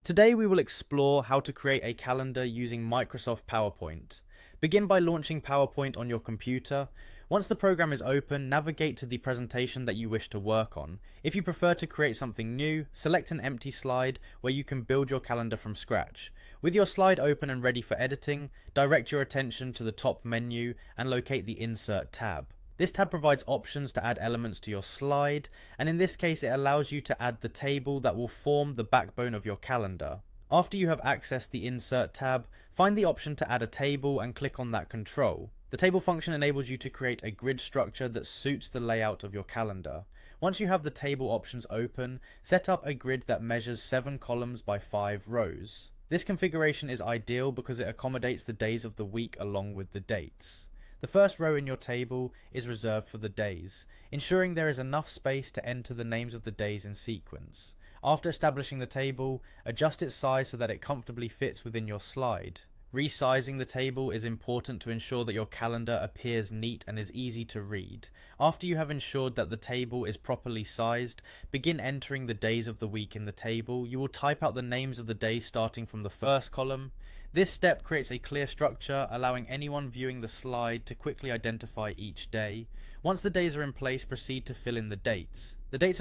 Today we will explore how to create a calendar using Microsoft PowerPoint. Begin by launching PowerPoint on your computer. Once the program is open, navigate to the presentation that you wish to work on. If you prefer to create something new, select an empty slide where you can build your calendar from scratch. With your slide open and ready for editing, direct your attention to the top menu and locate the Insert tab. This tab provides options to add elements to your slide, and in this case it allows you to add the table that will form the backbone of your calendar. After you have accessed the Insert tab, find the option to add a table and click on that control. The table function enables you to create a grid structure that suits the layout of your calendar. Once you have the table options open, set up a grid that measures 7 columns by 5 rows. This configuration is ideal because it accommodates the days of the week along with the dates. The first row in your table is reserved for the days, ensuring there is enough space to enter the names of the days in sequence. After establishing the table, adjust its size so that it comfortably fits within your slide. Resizing the table is important to ensure that your calendar appears neat and is easy to read. After you have ensured that the table is properly sized, begin entering the days of the week in the table. You will type out the names of the days starting from the first column. This step creates a clear structure, allowing anyone viewing the slide to quickly identify each day. Once the days are in place, proceed to fill in the dates. The dates